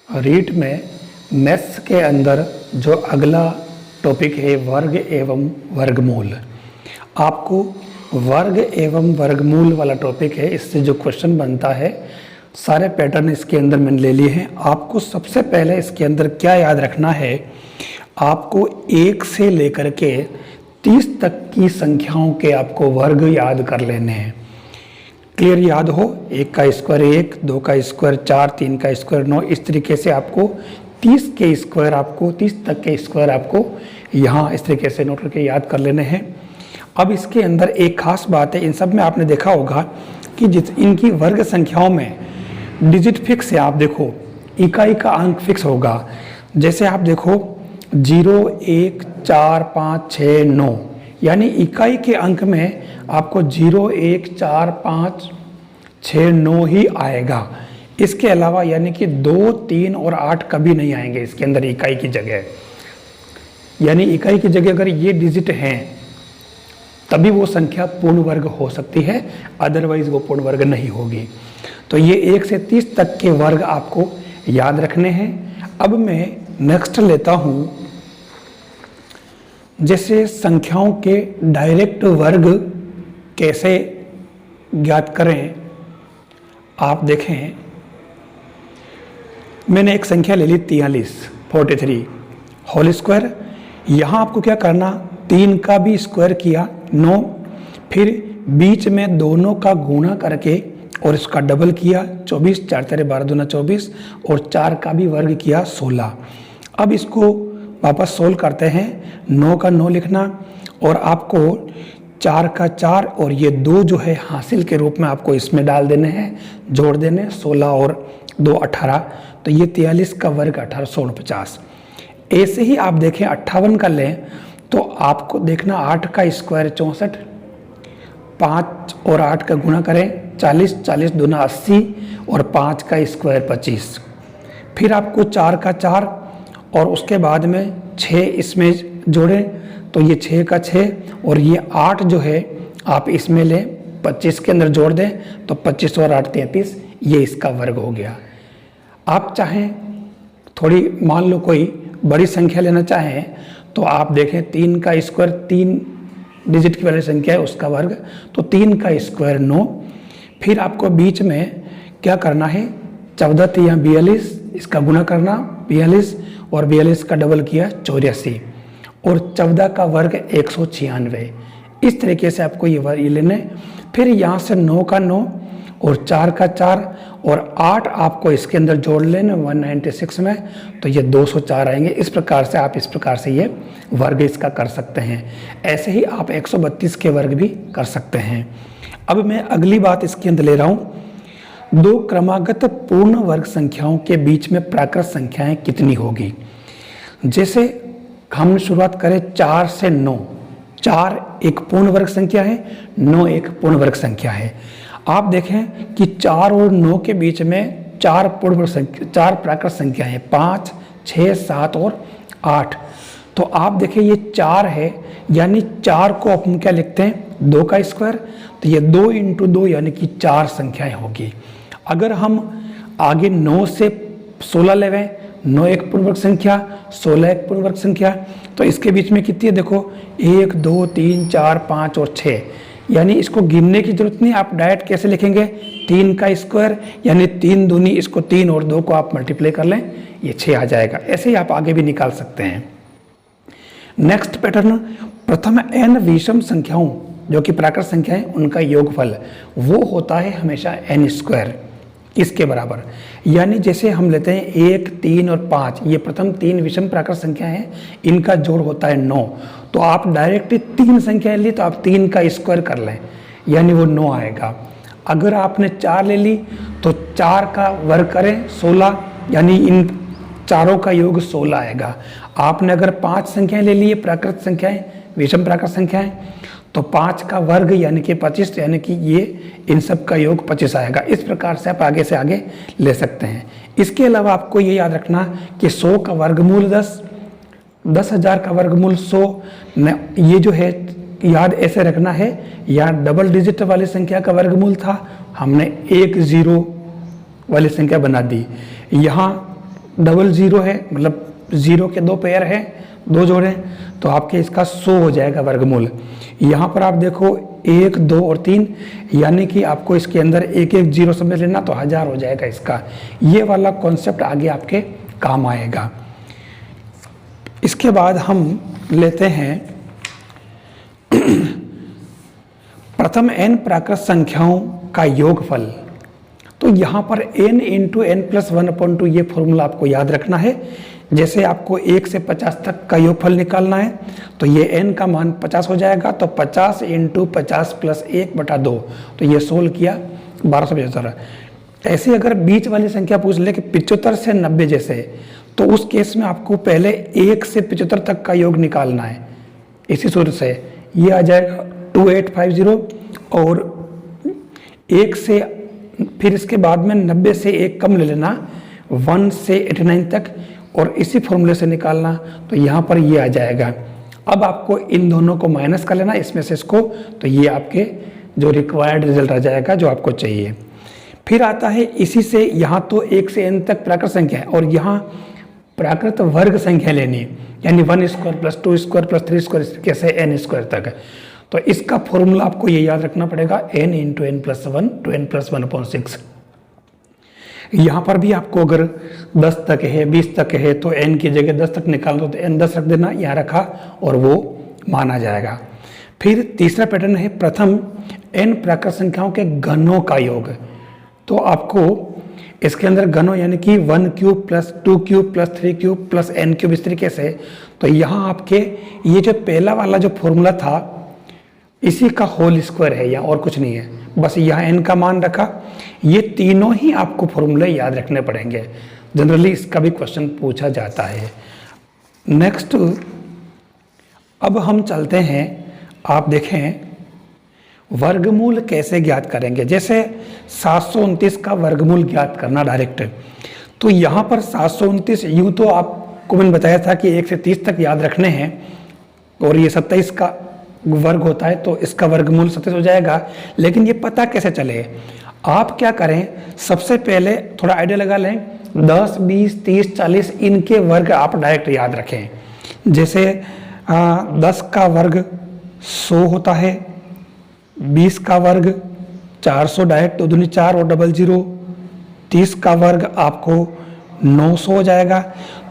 रीट में मैथ्स के अंदर जो अगला टॉपिक है वर्ग एवं वर्गमूल। आपको वर्ग एवं वर्गमूल वाला टॉपिक है, इससे जो क्वेश्चन बनता है सारे पैटर्न इसके अंदर मैंने ले लिए हैं। आपको सबसे पहले इसके अंदर क्या याद रखना है, आपको 1 से लेकर के 30 तक की संख्याओं के आपको वर्ग याद कर लेने हैं। क्लियर याद हो, 1 का स्क्वायर 1, 2 का स्क्वायर 4, 3 का स्क्वायर 9, इस तरीके से आपको 30 के स्क्वायर, आपको 30 तक के स्क्वायर आपको यहाँ इस तरीके से नोट करके याद कर लेने हैं। अब इसके अंदर एक खास बात है, इन सब में आपने देखा होगा कि इनकी वर्ग संख्याओं में डिजिट फिक्स है। आप देखो इकाई का अंक फिक्स होगा। जैसे आप देखो 0, 1, 4, 5, 6, 9, यानी इकाई के अंक में आपको 0, 1, 4, 5, 6, 9 ही आएगा। इसके अलावा यानी कि 2, 3 और 8 कभी नहीं आएंगे इसके अंदर इकाई की जगह। यानी इकाई की जगह अगर ये डिजिट हैं तभी वो संख्या पूर्ण वर्ग हो सकती है, अदरवाइज वो पूर्ण वर्ग नहीं होगी। तो ये 1 से 30 तक के वर्ग आपको याद रखने हैं। अब मैं नेक्स्ट लेता हूं, जैसे संख्याओं के डायरेक्ट वर्ग कैसे ज्ञात करें। आप देखें, मैंने एक संख्या ले ली 43 होल स्क्वायर। यहाँ आपको क्या करना, 3 का भी स्क्वायर किया 9, फिर बीच में दोनों का गुणा करके और इसका डबल किया 24, 4 तेरे 12 दूना 24, और 4 का भी वर्ग किया 16। अब इसको वापस सोल्व करते हैं। 9 का 9 लिखना और आपको 4 का 4 और ये 2 जो है हासिल के रूप में आपको इसमें डाल देने हैं, जोड़ देने। 16 और 2 18, तो ये 43 का वर्ग 1849। ऐसे ही आप देखें 58 का लें तो आपको देखना 8 का स्क्वायर 64, 5 और 8 का गुणा करें 40, 40 दूना 80 और 5 का स्क्वायर 25। फिर आपको 4 का 4 और उसके बाद में 6 इसमें जोड़ें तो ये 6 का 6 और ये 8 जो है आप इसमें लें, 25 के अंदर जोड़ दें तो 25 और 8 33, ये इसका वर्ग हो गया। आप चाहें थोड़ी मान लो कोई बड़ी संख्या लेना चाहें तो आप देखें 3 का स्क्वायर 3 डिजिट की वाली संख्या है, उसका वर्ग, तो 3 का स्क्वायर 9। फिर आपको बीच में क्या करना है, 14 3 42, इसका गुणा करना 42 और 42 का डबल किया 84 और 14 का वर्ग 196। इस तरीके से आपको ये लेने। फिर यहाँ से 9 का 9 और 4 का 4 और 8 आपको इसके अंदर जोड़ लेना 196 में, तो ये 204 आएंगे। इस प्रकार से आप इस प्रकार से ये वर्ग इसका कर सकते हैं। ऐसे ही आप 132 के वर्ग भी कर सकते हैं। अब मैं अगली बात इसके अंदर ले रहा हूँ, 2 क्रमागत पूर्ण वर्ग संख्याओं के बीच में प्राकृत संख्याएं कितनी होगी। जैसे हम शुरुआत करें 4 से 9, 4 एक पूर्ण वर्ग संख्या है, 9 एक पूर्ण वर्ग संख्या है। आप देखें कि 4 और 9 के बीच में 4 पूर्ण वर्ग संख्या, 4 प्राकृत संख्या है, 5, 6, 7 और 8। तो आप देखें ये 4 है, यानी 4 को अपन क्या लिखते हैं, 2 का स्क्वायर, तो ये 2 × 2 यानी कि 4 संख्याएं होगी। अगर हम आगे 9 से 16 लेवें, 9 एक पूर्ण वर्ग संख्या, 16 एक पूर्ण वर्ग संख्या, तो इसके बीच में कितनी है देखो, 1 2 3 4 5 और 6, यानी इसको गिनने की जरूरत नहीं। आप डायरेक्ट कैसे लिखेंगे, 3 का स्क्वायर यानी 3 दूनी, इसको 3 और 2 को आप मल्टीप्लाई कर लें, ये 6 आ जाएगा। ऐसे ही आप आगे भी निकाल सकते हैं। नेक्स्ट पैटर्न, प्रथम n विषम संख्याओं जो कि प्राकृत संख्या है उनका योगफल वो होता है हमेशा n स्क्वायर, इसके बराबर। यानी जैसे हम लेते हैं 1, 3 और 5, ये प्रथम 3 विषम प्राकृत संख्या हैं, इनका जोड़ होता है 9। तो आप डायरेक्ट 3 संख्याएं ली तो आप 3 का स्क्वायर कर लें, यानी वो 9 आएगा। अगर आपने 4 ले ली तो 4 का वर्ग करें 16, यानी इन चारों का योग 16 आएगा। आपने अगर 5 संख्याएं ले ली प्राकृत संख्याएं, विषम प्राकृत संख्याएं, तो 5 का वर्ग यानी कि 25, यानी कि ये इन सब का योग 25 आएगा। इस प्रकार से आप आगे से आगे ले सकते हैं। इसके अलावा आपको ये याद रखना कि 100 का वर्गमूल 10, 10,000 का वर्गमूल 100, ये जो है याद ऐसे रखना है। या डबल डिजिट वाली संख्या का वर्गमूल था, हमने 1 0 वाली संख्या बना दी। यहाँ डबल जीरो है, मतलब जीरो के दो पेयर हैं, दो जोड़े, तो आपके इसका 100 हो जाएगा वर्गमूल। यहाँ पर आप देखो 1, 2 और 3, यानी कि आपको इसके अंदर एक एक जीरो समझ लेना, तो 1000 हो जाएगा इसका। ये वाला कॉन्सेप्ट आगे आपके काम आएगा। इसके बाद हम लेते हैं प्रथम n प्राकृत संख्याओं का योगफल। तो यहाँ पर n इंटू एन प्लस 1/2 ये फॉर्मूला आपको याद रखना है। जैसे आपको 1 से 50 तक का योगफल निकालना है, तो ये n का मान 50 हो जाएगा, तो 50 इंटू 50 प्लस 1/2, तो ये सोल्व किया 1275। ऐसे अगर बीच वाली संख्या पूछ ले कि 75 से 90 जैसे, तो उस केस में आपको पहले 1 से 75 तक का योग निकालना है। इसी सूत्र से ये आ जाएगा 2850, और 1 से फिर इसके बाद में 90 से 1 कम ले लेना, 1 से 89 तक, और इसी फॉर्मूले से निकालना, तो यहाँ पर ये आ जाएगा। अब आपको इन दोनों को माइनस कर लेना इसमें से इसको, तो ये आपके जो रिक्वायर्ड रिजल्ट आ जाएगा जो आपको चाहिए। फिर आता है इसी से, यहाँ तो 1 से n तक प्राकृत संख्या है, और यहाँ प्राकृत वर्ग संख्या लेनी है, यानी 1 square plus 2 square plus 3 square, इस तरीके से n स्क्वायर तक। तो इसका फॉर्मूला आपको ये याद रखना पड़ेगा, n into N plus 1 two n plus 1/6। यहाँ पर भी आपको अगर 10 तक है, 20 तक है, तो n की जगह 10 तक निकालना, तो n 10 रख देना, यहाँ रखा और वो माना जाएगा। फिर तीसरा पैटर्न है प्रथम n प्राकृत संख्याओं के घनों का योग। तो आपको इसके अंदर घनों यानी कि 1 cube plus 2 cube plus 3 cube plus n cube, इस तरीके से। तो यहाँ आपके ये जो पहला वाला जो फॉर्मूला था, इसी का होल स्क्वायर है, यहाँ और कुछ नहीं है, बस यहाँ n का मान रखा। ये तीनों ही आपको फॉर्मूले याद रखने पड़ेंगे, जनरली इसका भी क्वेश्चन पूछा जाता है। नेक्स्ट अब हम चलते हैं, आप देखें वर्गमूल कैसे ज्ञात करेंगे। जैसे 729 का वर्गमूल ज्ञात करना डायरेक्ट, तो यहाँ पर 729 यूँ तो आपको मैंने बताया था कि 1 से 30 तक याद रखने हैं, और ये 27 का वर्ग होता है, तो इसका वर्गमूल 27 हो जाएगा। लेकिन ये पता कैसे चले, आप क्या करें, सबसे पहले थोड़ा आइडिया लगा लें, 10, 20, 30, 40 इनके वर्ग आप डायरेक्ट याद रखें। जैसे 10 का वर्ग 100 होता है, 20 का वर्ग 400 डायरेक्ट, 2 दूनी 4 और डबल 0, 30 का वर्ग आपको 900 हो जाएगा।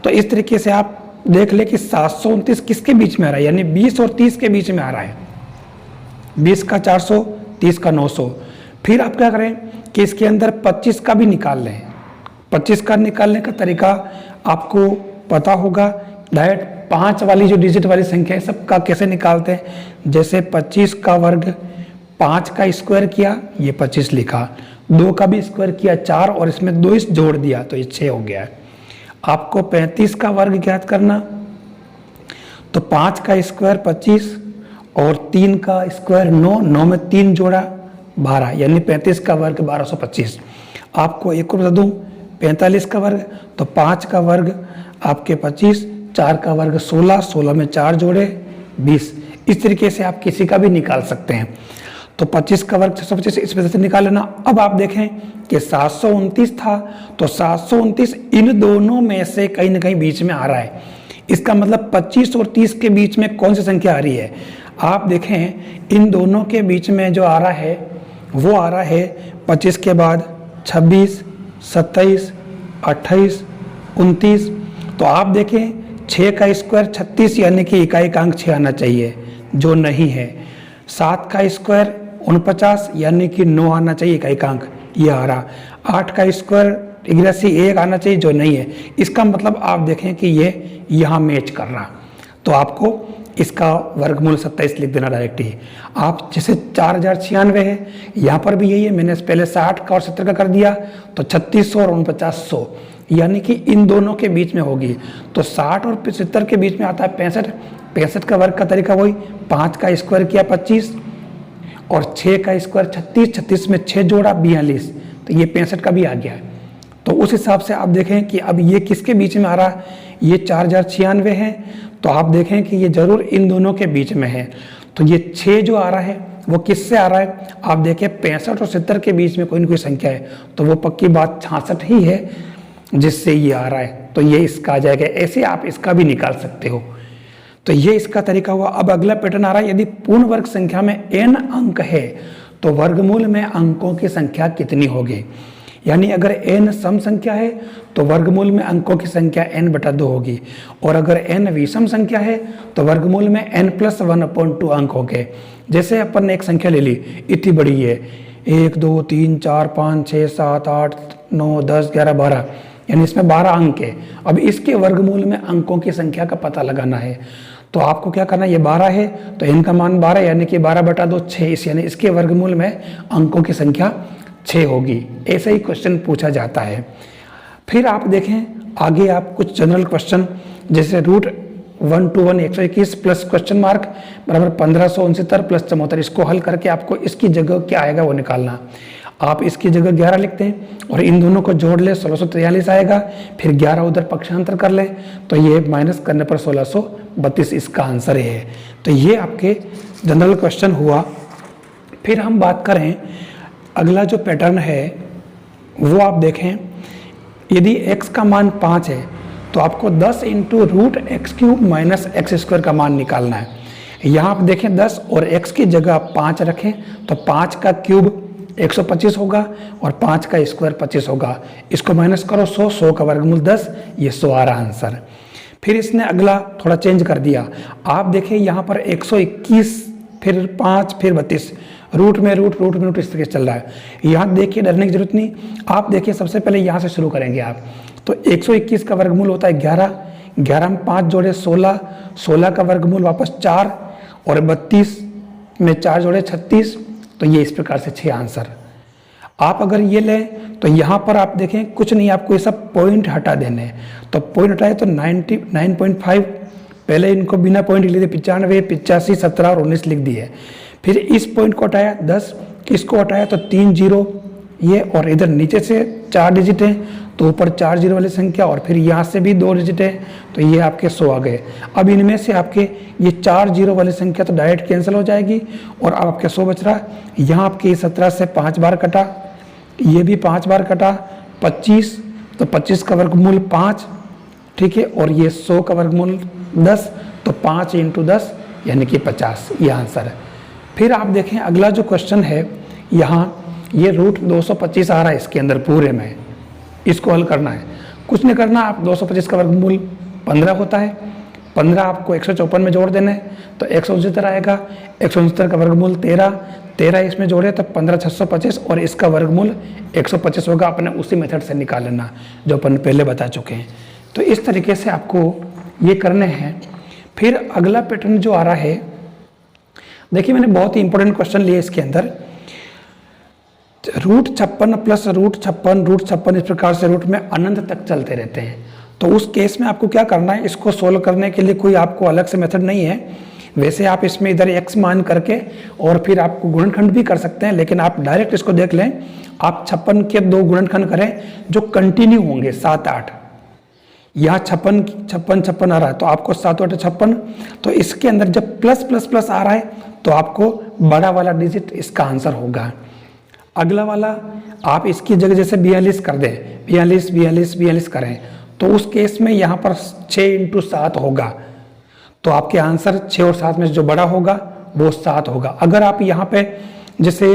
तो इस तरीके से आप देख ले कि 729 किसके बीच में आ रहा है, यानी 20 और 30 के बीच में आ रहा है। 20 का 400, 30 का 900। फिर आप क्या करें कि इसके अंदर 25 का भी निकाल लें। 25 का निकालने का तरीका आपको पता होगा, डायरेक्ट 5 वाली जो डिजिट वाली संख्या है सबका कैसे निकालते हैं। जैसे 25 का वर्ग 5 का स्क्वायर किया, ये 25 लिखा, 2 का भी स्क्वायर किया 4, और इसमें 2 जोड़ दिया, तो ये 6 हो गया। आपको 35 का वर्ग ज्ञात करना, तो 5 का स्क्वायर 25 और 3 का स्क्वायर 9, 9 में 3 जोड़ा 12, यानी 35 का वर्ग 1225। आपको एक और बता दूं, 45 का वर्ग, तो 5 का वर्ग आपके 25, 4 का वर्ग 16, 16 में 4 जोड़े 20। इस तरीके से आप किसी का भी निकाल सकते हैं। तो 25 का वर्ग 625 इस वजह से निकाल लेना। अब आप देखें कि 729 था, तो 729 इन दोनों में से कहीं ना कहीं बीच में आ रहा है। इसका मतलब 25 और 30 के बीच में कौन सी संख्या आ रही है। आप देखें इन दोनों के बीच में जो आ रहा है वो आ रहा है 25 के बाद 26, 27, 28, 29। तो आप देखें 6 का स्क्वायर 36, यानी कि इकाई का अंक 6 आना चाहिए, जो नहीं है। 7 का स्क्वायर 49, यानी कि 9 आना चाहिए, इकाई का अंक ये आ रहा। 8 का स्क्वायर 1 आना चाहिए, जो नहीं है। इसका मतलब आप देखें कि ये यहाँ मैच कर रहा, तो आपको इसका वर्गमूल 27 लिख देना डायरेक्ट ही। आप जैसे 4096 है, यहाँ पर भी यही है, मैंने पहले 60 का और 70 का कर दिया, तो 3600 और 4900, यानी कि इन दोनों के बीच में होगी। तो 60 और 75 के बीच में आता है 65। 65 का वर्ग का तरीका वही, 5 का स्क्वायर किया 25 और 6 का स्क्वायर 36, 36 में 6 जोड़ा 42, तो ये 65 का भी आ गया। तो उस हिसाब से आप देखें कि अब ये किसके बीच में आ रहा है, ये 4096 है, तो आप देखें कि ये जरूर इन दोनों के बीच में है। तो ये 6 जो आ रहा है वो किससे आ रहा है, आप देखें 65 और 70 के बीच में कोई ना कोई संख्या है, तो वो पक्की बात 66 ही है जिससे ये आ रहा है। तो ये इसका आ जाएगा। ऐसे आप इसका भी निकाल सकते हो। तो ये इसका तरीका हुआ। अब अगला पैटर्न आ रहा है, यदि पूर्ण वर्ग संख्या में n अंक है तो वर्गमूल में अंकों की संख्या कितनी होगी। यानी अगर n सम संख्या है तो वर्गमूल में अंकों की संख्या n/2 होगी, और अगर n विषम संख्या है तो वर्गमूल में n+1/2 अंक होंगे। जैसे अपन ने एक संख्या ले ली, इतनी बड़ी है, 1 2 3 4 5 6 7 8 9 10 11 12, यानी इसमें 12 अंक है। अब इसके वर्गमूल में अंकों की संख्या का पता लगाना है। तो आपको क्या करना है, ये 12 है तो n का मान 12 यानी कि 12/2 6, यानी इसके वर्गमूल में अंकों की संख्या 6 होगी। ऐसा ही क्वेश्चन पूछा जाता है। फिर आप देखें आगे आप कुछ जनरल क्वेश्चन, जैसे √1 to 1 121 प्लस क्वेश्चन मार्क बराबर 1569 प्लस 74, इसको हल करके आपको इसकी जगह क्या आएगा वो निकालना। आप इसकी जगह 11 लिखते हैं और इन दोनों को जोड़ ले 1643 आएगा, फिर 11 उधर पक्षांतर कर ले तो ये माइनस करने पर 1632 इसका आंसर है। तो ये आपके जनरल क्वेश्चन हुआ। फिर हम बात करें अगला जो पैटर्न है वो आप देखें, यदि x का मान 5 है तो आपको 10 × √x³ - x² का मान निकालना है। यहाँ आप देखें 10 और x की जगह आप 5 रखें तो 5 का क्यूब 125 होगा और 5 का स्क्वायर 25 होगा। इसको माइनस करो 100, 100 का वर्गमूल 10, ये 100 आ रहा आंसर। फिर इसने अगला थोड़ा चेंज कर दिया। आप देखें यहाँ पर 121 फिर 5 फिर 32, रूट में रूट इस तरीके से चल रहा है। यहाँ देखिए डरने की जरूरत नहीं। आप देखिए सबसे पहले यहाँ से शुरू करेंगे आप। तो 121 का वर्गमूल होता है 11, 11 में 5 जोड़े 16, 16 का वर्गमूल वापस 4 और 32 में 4 जोड़े 36। तो ये इस प्रकार से 6 आंसर। आप अगर ये लें तो यहाँ पर आप देखें कुछ नहीं, आपको ये सब पॉइंट हटा देने हैं। तो पॉइंट हटाए तो 99.5, पहले इनको बिना पॉइंट लिख दिए 95, 85, 17 और 19 लिख दिए। फिर इस पॉइंट को हटाया 10, इसको हटाया तो 3 0 ये, और इधर नीचे से 4 डिजिट हैं तो ऊपर 4 0 वाली संख्या, और फिर यहाँ से भी 2 डिजिट है तो ये आपके 100 आ गए। अब इनमें से आपके ये 4 0 वाली संख्या तो डायरेक्ट कैंसिल हो जाएगी और अब आपके 100 बच रहा। यहाँ आपके 17 से 5 बार कटा, ये भी 5 बार कटा, 25 तो 25 का वर्गमूल 5, ठीक है, और ये 100 का वर्गमूल 10, तो 5 × 10 यानी कि 50, ये आंसर है। फिर आप देखें अगला जो क्वेश्चन है, यहाँ ये √225 आ रहा है इसके अंदर पूरे में, इसको हल करना है। कुछ नहीं करना, आप 225 का वर्गमूल 15 होता है, 15 आपको 154 में जोड़ देना है तो 169 आएगा। 169 का वर्गमूल 13, 13 इसमें जोड़े तो 15 625 और इसका वर्गमूल 125 होगा। अपने उसी मेथड से निकाल लेना जो अपन पहले बता चुके हैं। तो इस तरीके से आपको ये करने हैं। फिर अगला पैटर्न जो आ रहा है, देखिए मैंने बहुत ही इंपॉर्टेंट क्वेश्चन लिए इसके अंदर। √56 प्लस √56 इस प्रकार से रूट में अनंत तक चलते रहते हैं। तो उस केस में आपको क्या करना है, इसको सोल्व करने के लिए कोई आपको अलग से मेथड नहीं है। वैसे आप इसमें इधर x मान करके और फिर आपको गुणनखंड भी कर सकते हैं, लेकिन आप डायरेक्ट इसको देख लें। आप 56 के 2 गुणनखंड करें जो कंटिन्यू होंगे 7 8। यहाँ 56 आ रहा है तो आपको 7 8 56। तो इसके अंदर जब प्लस प्लस प्लस आ रहा है तो आपको बड़ा वाला डिजिट इसका आंसर होगा। अगला वाला आप इसकी जगह जैसे 42 कर दें, 42 करें तो उस केस में यहाँ पर 6 × 7 होगा। तो आपके आंसर 6 और 7 में जो बड़ा होगा वो 7 होगा। अगर आप यहाँ पे जैसे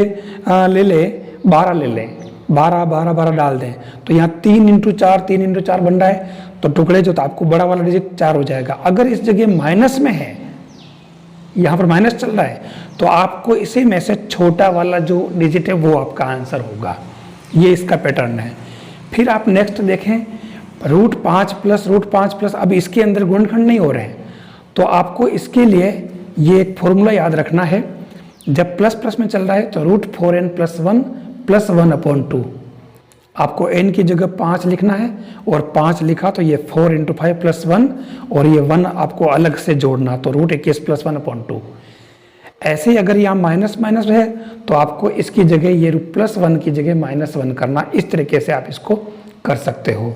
ले ले 12 ले लें, 12 डाल दें तो यहाँ 3 × 4 बन रहा है तो टुकड़े जो, तो आपको बड़ा वाला डिजिट 4 हो जाएगा। अगर इस जगह माइनस में है, यहाँ पर माइनस चल रहा है, तो आपको इसी में से छोटा वाला जो डिजिट है वो आपका आंसर होगा। ये इसका पैटर्न है। फिर आप नेक्स्ट देखें √5 प्लस, अब इसके अंदर गुणनखंड नहीं हो रहे हैं तो आपको इसके लिए ये एक फॉर्मूला याद रखना है। जब प्लस प्लस में चल रहा है तो √4n + 1 + 1/2, आपको n की जगह 5 लिखना है और 5 लिखा तो ये 4 × 5 + 1 और ये 1 आपको अलग से जोड़ना, तो √21 + 1/2। ऐसे ही अगर यहाँ माइनस है तो आपको इसकी जगह ये +1 की जगह -1 करना। इस तरीके से आप इसको कर सकते हो।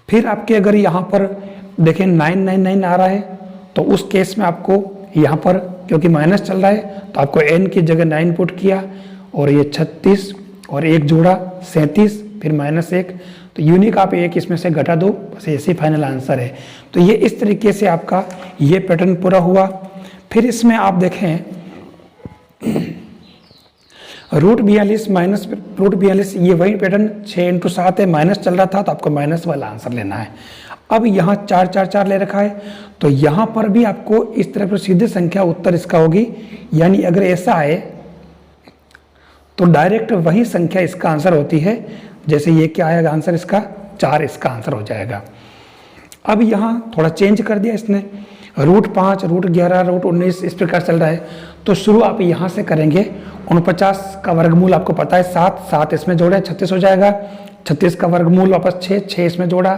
फिर आपके अगर यहाँ पर देखें 999 आ रहा है तो उस केस में आपको यहाँ पर क्योंकि माइनस चल रहा है तो आपको n की जगह 9 पुट किया और ये 36 और 1 जोड़ा 37 फिर -1 तो यूनिक आप एक इसमें से घटा दो, बस ऐसे फाइनल आंसर है। तो ये इस तरीके से आपका ये पैटर्न पूरा हुआ। फिर इसमें आप देखें √42 माइनस √42, ये वही पैटर्न 6 × 7 है, माइनस चल रहा था तो आपको माइनस वाला आंसर लेना है। अब यहाँ 4 4 4 ले रखा है, तो यहाँ पर भी आपको इस तरह पर सीधी संख्या उत्तर इसका होगी, यानी अगर ऐसा आए तो डायरेक्ट वही संख्या इसका आंसर होती है। जैसे ये क्या आएगा आंसर इसका 4 इसका आंसर हो जाएगा। अब यहाँ थोड़ा चेंज कर दिया इसने, √5 √11 √19 इस प्रकार चल रहा है। तो शुरू आप यहाँ से करेंगे, 49 का वर्गमूल आपको पता है 7, 7 इसमें जोड़े 36 हो जाएगा। 36 का वर्गमूल वापस 6, 6 इसमें जोड़ा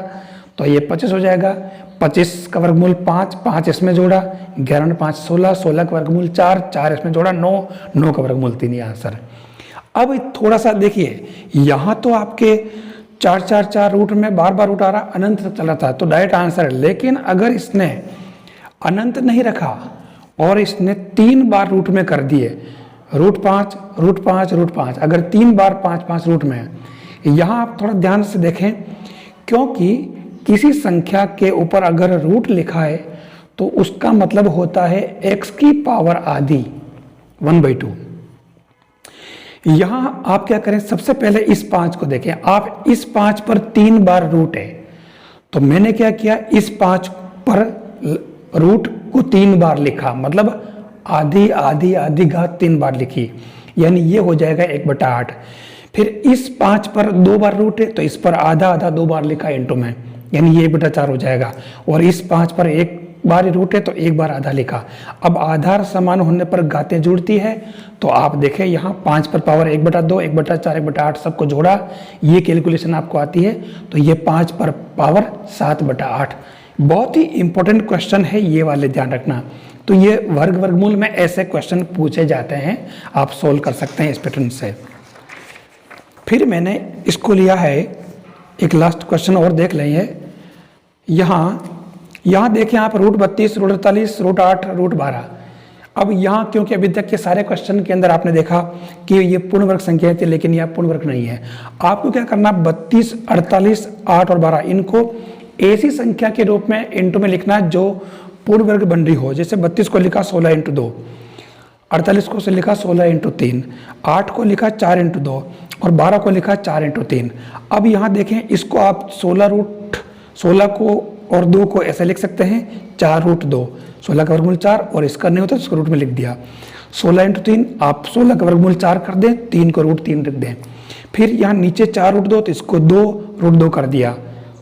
तो ये 25 हो जाएगा। 25 का वर्गमूल 5, 5 इसमें जोड़ा, 11 × 5 16, 16 का वर्गमूल 4, 4 इसमें जोड़ा 9, 9 का वर्गमूल 3 आंसर। अब थोड़ा सा देखिए, यहाँ तो आपके 4 4 4 रूट में बार बार रूट आ रहा, अनंत तक चल रहा था तो डायरेक्ट आंसर है। लेकिन अगर इसने अनंत नहीं रखा और इसने 3 बार रूट में कर दिए, √5 √5 √5, अगर 3 बार 5 5 रूट में है, यहाँ आप थोड़ा ध्यान से देखें, क्योंकि किसी संख्या के ऊपर अगर रूट लिखा है तो उसका मतलब होता है x की पावर आधी 1/2। यहां आप क्या करें, सबसे पहले इस 5 को देखें। आप इस 5 पर 3 बार रूट है, तो मैंने क्या किया, इस 5 पर रूट को 3 बार लिखा, मतलब आधी आधी आधी घात 3 बार लिखी, यानी ये हो जाएगा 1/8। फिर इस 5 पर 2 बार रूट है तो इस पर आधा आधा 2 बार लिखा इंटू में, यानी ये 1/4 हो जाएगा। और इस 5 पर 1 बार रूट है तो 1 बार आधा लिखा। अब आधार समान होने पर घातें जुड़ती है, तो आप देखें यहाँ 5 पर पावर 1/2 1/4 1/8 सबको जोड़ा, ये कैलकुलेशन आपको आती है। तो ये 5 पर पावर 7/8। बहुत ही इंपॉर्टेंट क्वेश्चन है ये वाले, ध्यान रखना। तो ये वर्गमूल में ऐसे क्वेश्चन पूछे जाते हैं, आप सोल्व कर सकते हैं इस पैटर्न से। फिर मैंने इसको लिया है, एक लास्ट क्वेश्चन और देख लेंगे। यहाँ देखें आप √32 √48 √8 √12। अब यहाँ क्योंकि अभी तक के सारे क्वेश्चन के अंदर आपने देखा कि ये पूर्ण वर्ग संख्याएं थी, लेकिन यह पूर्ण वर्ग नहीं है। आपको क्या करना, 32 48 8 और 12 इनको ऐसी संख्या के रूप में इंटू में लिखना जो पूर्ण वर्ग बन रही हो। जैसे 32 को लिखा 16 × 2, 48 को लिखा 16 × 3, 8 को लिखा 4 × 2 और 12 को लिखा 4 × 3। अब यहाँ देखें, इसको आप 16 को और 2 को ऐसे लिख सकते हैं, 4√2, 16 का वर्गमूल 4, और इसका नहीं होता तो इसको रूट में लिख दिया। 16 × 3 आप 16 का वर्गमूल 4 कर दें, 3 को √3 रख दें। फिर यहाँ नीचे 4√2 तो इसको 2√2 कर दिया,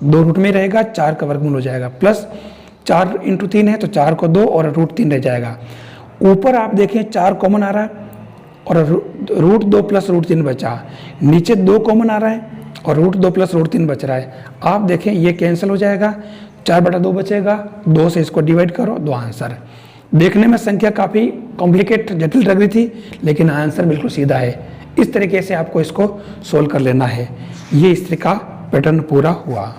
2 रूट में रहेगा, 4 का वर्गमूल हो जाएगा, प्लस 4 × 3 है तो 4 को 2 और √3 रह जाएगा। ऊपर आप देखें 4 कॉमन आ रहा है और √2 + √3 बचा, नीचे 2 कॉमन आ रहा है और √2 + √3 बच रहा है। आप देखें ये कैंसिल हो जाएगा, 4/2 बचेगा, 2 से इसको डिवाइड करो, 2 आंसर। देखने में संख्या काफ़ी कॉम्प्लिकेट जटिल लग रही थी, लेकिन आंसर बिल्कुल सीधा है। इस तरीके से आपको इसको सोल्व कर लेना है। ये इस तरह का पैटर्न पूरा हुआ।